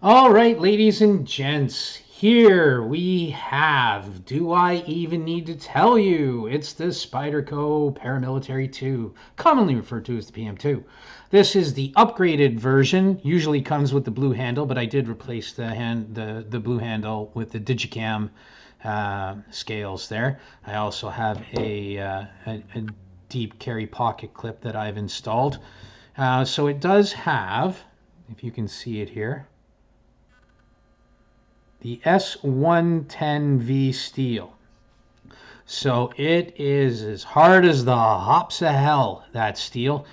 All right, ladies and gents, here we have, do I even need to tell you? It's the Spyderco Paramilitary 2, commonly referred to as the PM2. This is the upgraded version, usually comes with the blue handle, but I did replace the blue handle with the Digicam scales there. I also have a deep carry pocket clip that I've installed. So it does have, if you can see it here, the S110V steel. So it is as hard as the hops of hell, that steel.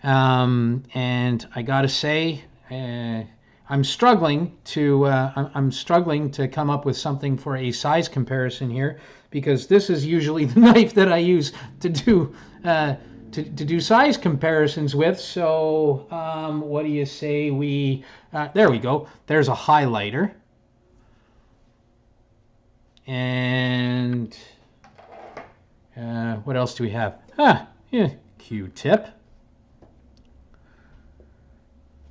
And I gotta say, I'm struggling to come up with something for a size comparison here, because this is usually the knife that I use to do to do size comparisons with. So what do you say we? There we go. There's a highlighter. And what else do we have? Yeah, Q-tip.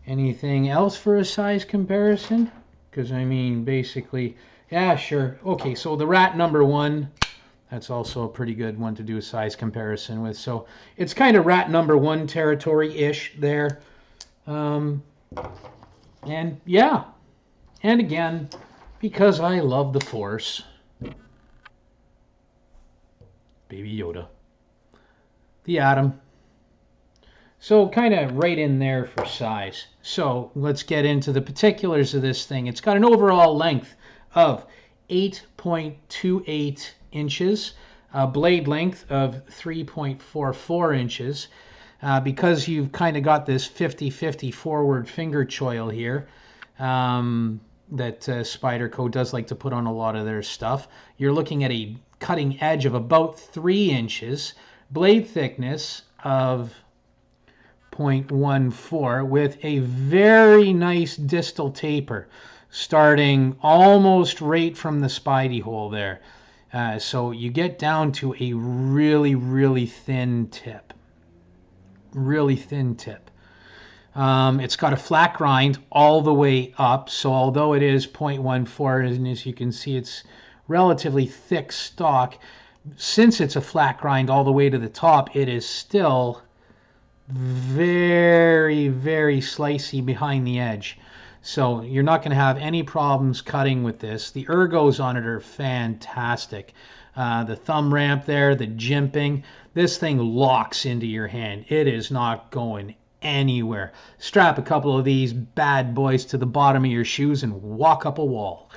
Anything else for a size comparison? Because I mean, basically, yeah, sure. Okay, so the rat number 1, that's also a pretty good one to do a size comparison with. So it's kind of rat number 1 territory-ish there. And yeah, and again, because I love the Force. Baby Yoda. The Atom. So kind of right in there for size. So let's get into the particulars of this thing. It's got an overall length of 8.28 inches, a blade length of 3.44 inches. Because you've kind of got this 50-50 forward finger choil here, that Spyderco does like to put on a lot of their stuff, you're looking at a cutting edge of about 3 inches, blade thickness of 0.14 with a very nice distal taper starting almost right from the Spidey hole there. So you get down to a really thin tip. Really thin tip. It's got a flat grind all the way up, so although it is 0.14, and as you can see, it's relatively thick stock, since it's a flat grind all the way to the top, it is still very slicey behind the edge. So you're not going to have any problems cutting with this. The ergos on it are fantastic. The thumb ramp there, the jimping, this thing locks into your hand. It is not going anywhere. Strap a couple of these bad boys to the bottom of your shoes and walk up a wall.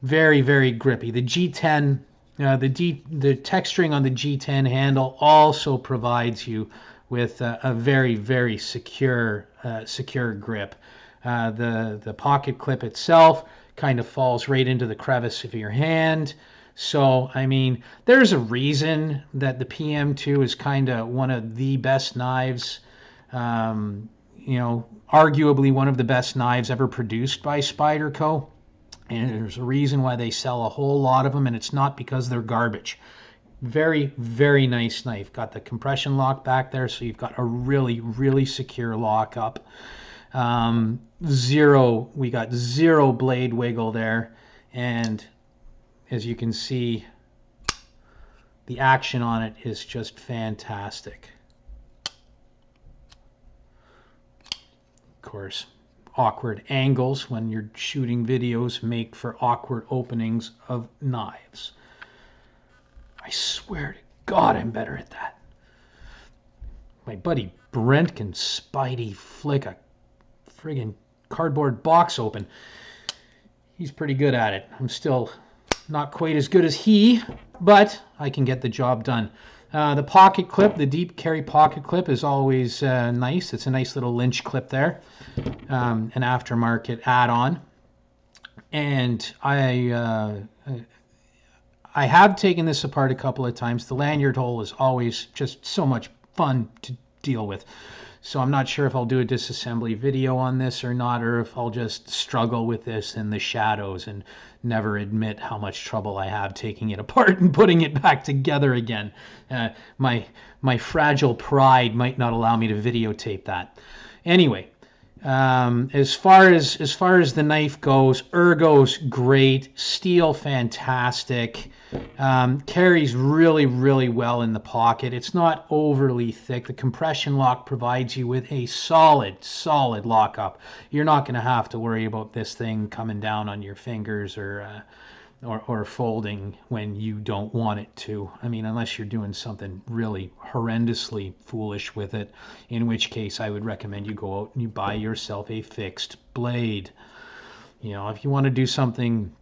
Very grippy. The G10, the texturing on the G10 handle also provides you with a very secure grip. The pocket clip itself kind of falls right into the crevice of your hand. So, I mean, there's a reason that the PM2 is kind of one of the best knives, arguably one of the best knives ever produced by Spyderco. And there's a reason why they sell a whole lot of them, and it's not because they're garbage. Very nice knife. Got the compression lock back there, so you've got a really secure lockup. We got zero blade wiggle there, and as you can see, the action on it is just fantastic. Of course, awkward angles when you're shooting videos make for awkward openings of knives. I swear to God, I'm better at that. My buddy Brent can Spidey flick a friggin' cardboard box open. He's pretty good at it. I'm still not quite as good as he, but I can get the job done. The pocket clip, the deep carry pocket clip, is always nice. It's a nice little Lynch clip there, an aftermarket add-on. And I have taken this apart a couple of times. The lanyard hole is always just so much fun to deal with. So I'm not sure if I'll do a disassembly video on this or not, or if I'll just struggle with this in the shadows and never admit how much trouble I have taking it apart and putting it back together again. My fragile pride might not allow me to videotape that. Anyway, As far as the knife goes, ergo's great, steel fantastic, carries really, really well in the pocket. It's not overly thick. The compression lock provides you with a solid lockup. You're not going to have to worry about this thing coming down on your fingers or folding when you don't want it to. I mean, unless you're doing something really horrendously foolish with it, in which case I would recommend you go out and you buy yourself a fixed blade. You know, if you want to do something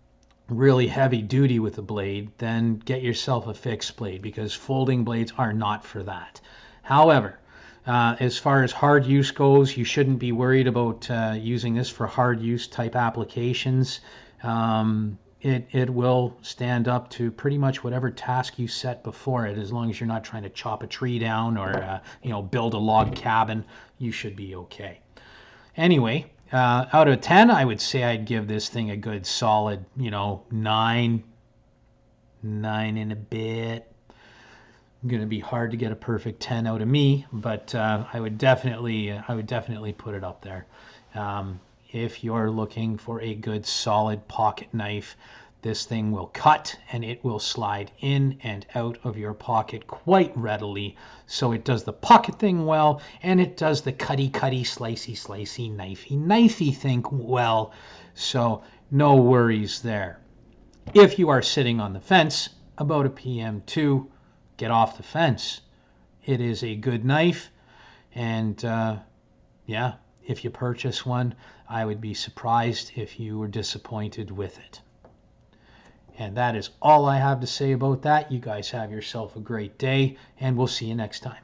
really heavy duty with the blade, then get yourself a fixed blade, because folding blades are not for that. However, as far as hard use goes, you shouldn't be worried about using this for hard use type applications. It will stand up to pretty much whatever task you set before it, as long as you're not trying to chop a tree down or build a log cabin. You should be okay. Anyway, out of 10, I would say I'd give this thing a good solid 9 and a bit. Going to be hard to get a perfect 10 out of me, but I would definitely put it up there. If you're looking for a good solid pocket knife, this thing will cut and it will slide in and out of your pocket quite readily. So it does the pocket thing well, and it does the cutty, slicey, knifey thing well. So no worries there. If you are sitting on the fence about a PM2, get off the fence. It is a good knife, and yeah, if you purchase one, I would be surprised if you were disappointed with it. And that is all I have to say about that. You guys have yourself a great day, and we'll see you next time.